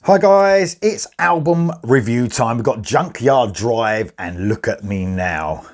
Hi guys, it's album review time. We've got Junkyard Drive and Look at Me Now.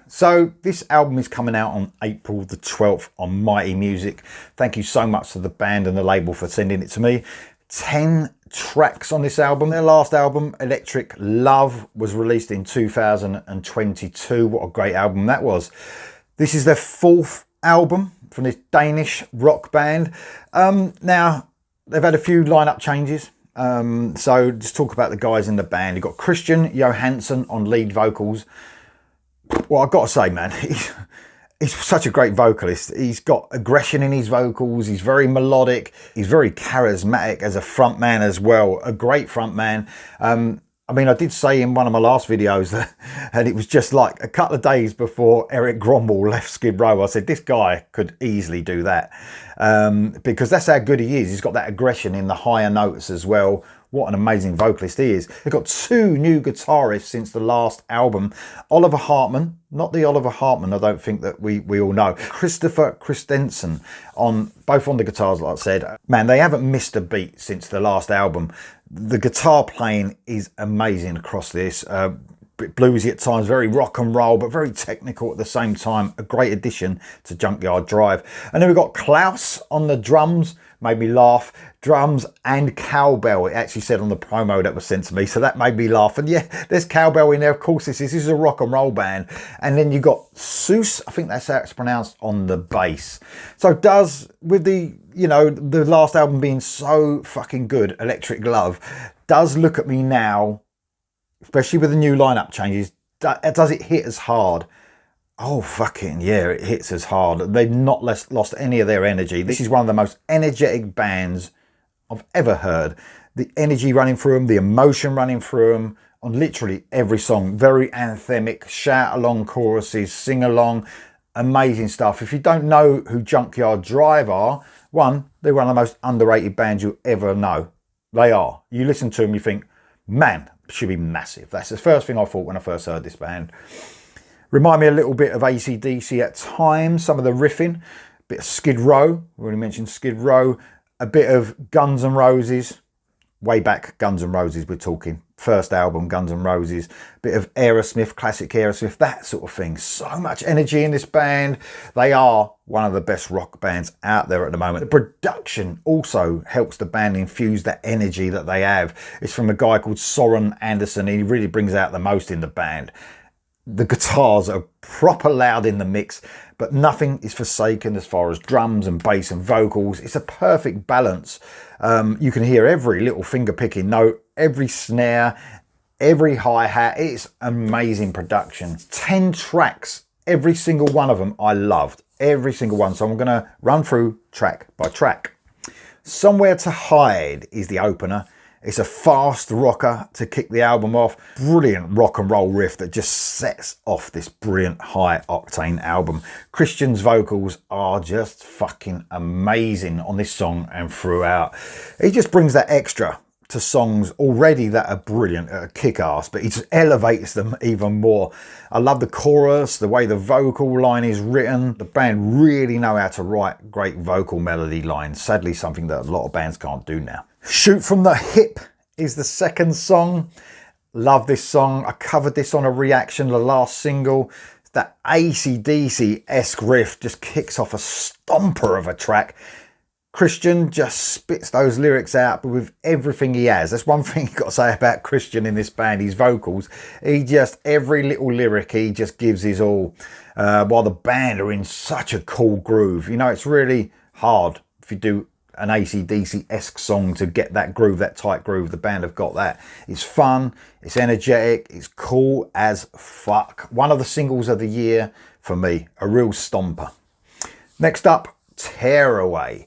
So this album is coming out on April the 12th on Mighty Music. Thank you so much to the band and the label for sending it to me. 10 tracks on this album. Their last album, Electric Love, was released in 2022. What a great album that was. This is their fourth album from this Danish rock band. Now, they've had a few lineup changes. So just talk about the guys in the band. You've got Christian Johansson on lead vocals. Well, I've got to say, man, he's such a great vocalist. He's got aggression in his vocals. He's very melodic. He's very charismatic as a front man as well. A great front man. I mean, I did say in one of my last videos that, and it was just like a couple of days before Eric Grombel left Skid Row, I said, this guy could easily do that. Because that's how good he is. He's got that aggression in the higher notes as well. What an amazing vocalist he is. They've got two new guitarists since the last album. Oliver Hartman, not the Oliver Hartman I don't think that we all know. Christopher Christensen, both on the guitars, like I said. Man, they haven't missed a beat since the last album. The guitar playing is amazing across this. Bit bluesy at times, very rock and roll, but very technical at the same time. A great addition to Junkyard Drive. And then we've got Klaus on the drums. Made me laugh. Drums and cowbell, it actually said on the promo that was sent to me, so that made me laugh. And yeah, there's cowbell in there. Of course this is a rock and roll band. And then you got Seuss, I think that's how it's pronounced, on the bass. So does, with the, you know, the last album being so fucking good, Electric Love, does Look at Me Now, especially with the new lineup changes, does it hit as hard? Oh, fucking yeah, it hits as hard. They've not lost any of their energy. This is one of the most energetic bands I've ever heard. The energy running through them, the emotion running through them on literally every song. Very anthemic, shout along choruses, sing along, amazing stuff. If you don't know who Junkyard Drive are, one, they're one of the most underrated bands you'll ever know. They are. You listen to them, you think, man, should be massive. That's the first thing I thought when I first heard this band. Remind me a little bit of AC/DC at times, some of the riffing, a bit of Skid Row, we already mentioned Skid Row, a bit of Guns N' Roses, way back Guns N' Roses we're talking, first album Guns N' Roses, a bit of Aerosmith, classic Aerosmith, that sort of thing. So much energy in this band. They are one of the best rock bands out there at the moment. The production also helps the band infuse that energy that they have. It's from a guy called Soren Anderson. He really brings out the most in the band. The guitars are proper loud in the mix, but nothing is forsaken as far as drums and bass and vocals. It's a perfect balance. You can hear every little finger picking note, every snare, every hi-hat. It's amazing production. 10 tracks, every single one of them I loved, every single one. So I'm going to run through track by track. Somewhere to Hide is the opener. It's a fast rocker to kick the album off. Brilliant rock and roll riff that just sets off this brilliant high octane album. Christian's vocals are just fucking amazing on this song and throughout. He just brings that extra to songs already that are brilliant, kick-ass, but he just elevates them even more. I love the chorus, the way the vocal line is written. The band really know how to write great vocal melody lines. Sadly, something that a lot of bands can't do now. Shoot From the Hip is the second song. Love this song. I covered this on a reaction, the last single. That AC/DC-esque riff just kicks off a stomper of a track. Christian just spits those lyrics out, but with everything he has. That's one thing you've got to say about Christian in this band, his vocals. He just, every little lyric, he just gives his all. While the band are in such a cool groove. You know, it's really hard if you do an AC/DC-esque song to get that groove, that tight groove. The band have got that. It's fun, it's energetic, it's cool as fuck. One of the singles of the year for me, a real stomper. Next up, Tearaway.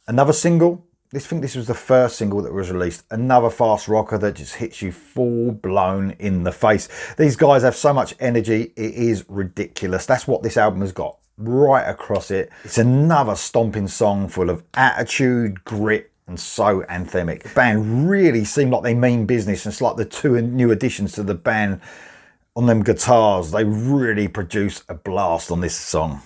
Another single. I think this was the first single that was released. Another fast rocker that just hits you full blown in the face. These guys have so much energy, it is ridiculous. That's what this album has got right across it. It's another stomping song full of attitude, grit, and so anthemic. The band really seem like they mean business. It's like the two new additions to the band on them guitars. They really produce a blast on this song.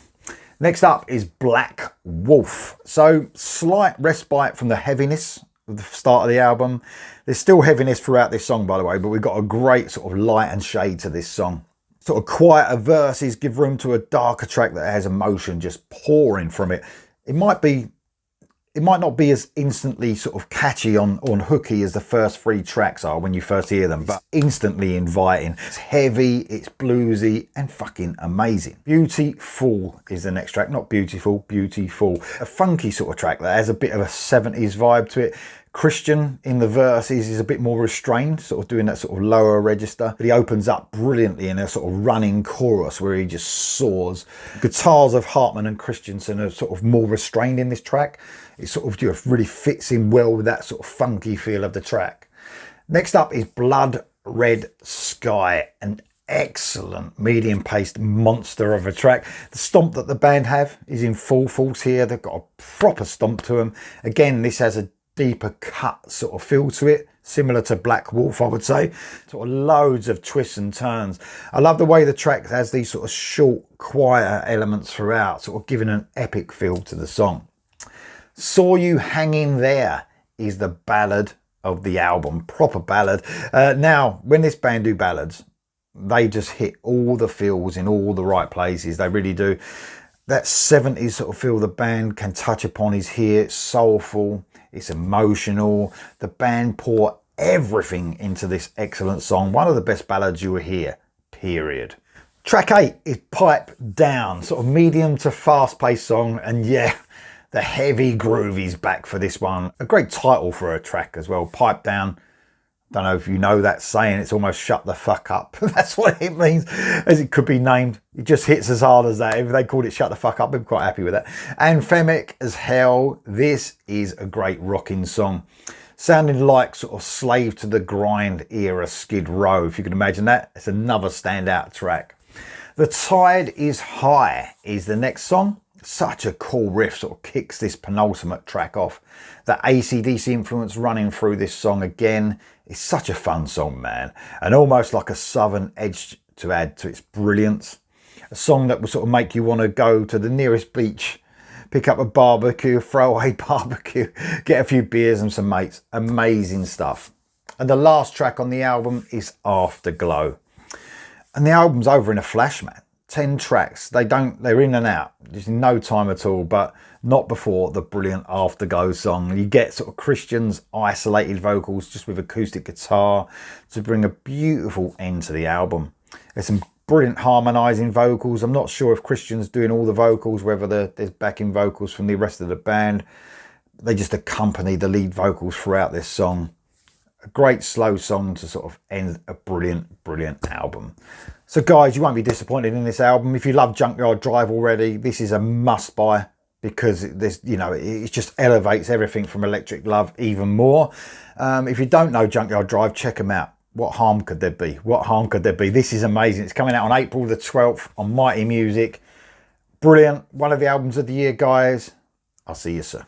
Next up is Black Wolf. So slight respite from the heaviness of the start of the album. There's still heaviness throughout this song, by the way, but we've got a great sort of light and shade to this song. Sort of quieter verses give room to a darker track that has emotion just pouring from it. It might not be as instantly sort of catchy on hooky as the first 3 tracks are when you first hear them, but instantly inviting. It's heavy, it's bluesy, and fucking amazing. Beautiful is the next track. Not beautiful, beautiful. A funky sort of track that has a bit of a 70s vibe to it. Christian in the verses is a bit more restrained, sort of doing that sort of lower register, but he opens up brilliantly in a sort of running chorus where he just soars. Guitars of Hartman and Christensen are sort of more restrained in this track. It sort of just really fits in well with that sort of funky feel of the track. Next up is Blood Red Sky, an excellent medium-paced monster of a track. The stomp that the band have is in full force here. They've got a proper stomp to them. Again, this has a deeper cut sort of feel to it, similar to Black Wolf, I would say. Sort of loads of twists and turns. I love the way the track has these sort of short, quieter elements throughout, sort of giving an epic feel to the song. Saw You Hanging There is the ballad of the album, proper ballad. Now, when this band do ballads, they just hit all the feels in all the right places. They really do. That 70s sort of feel the band can touch upon is here. It's soulful, it's emotional. The band pour everything into this excellent song. One of the best ballads you will hear, period. Track 8 is Pipe Down, sort of medium to fast-paced song, and yeah, the heavy groove is back for this one. A great title for a track as well, Pipe Down. Don't know if you know that saying, it's almost shut the fuck up. That's what it means, as it could be named. It just hits as hard as that. If they called it shut the fuck up, I'm quite happy with that. Anthemic as hell. This is a great rocking song. Sounding like sort of Slave to the Grind era Skid Row, if you can imagine that. It's another standout track. The Tide is High is the next song. Such a cool riff, sort of kicks this penultimate track off. The AC/DC influence running through this song again. It's such a fun song, man, and almost like a southern edge to add to its brilliance. A song that will sort of make you want to go to the nearest beach, pick up a barbecue, throwaway barbecue, get a few beers and some mates. Amazing stuff. And the last track on the album is Afterglow. And the album's over in a flash, man. 10 tracks. They're in and out. There's no time at all, but not before the brilliant Afterglow song. You get sort of Christian's isolated vocals just with acoustic guitar to bring a beautiful end to the album. There's some brilliant harmonizing vocals. I'm not sure if Christian's doing all the vocals, whether there's backing vocals from the rest of the band. They just accompany the lead vocals throughout this song. A great slow song to sort of end a brilliant, brilliant album. So guys, you won't be disappointed in this album. If you love Junkyard Drive already, this is a must buy, because there's, you know, it just elevates everything from Electric Love even more. If you don't know Junkyard Drive, check them out. What harm could there be? What harm could there be? This is amazing. It's coming out on April the 12th on Mighty Music. Brilliant. One of the albums of the year, guys. I'll see you soon.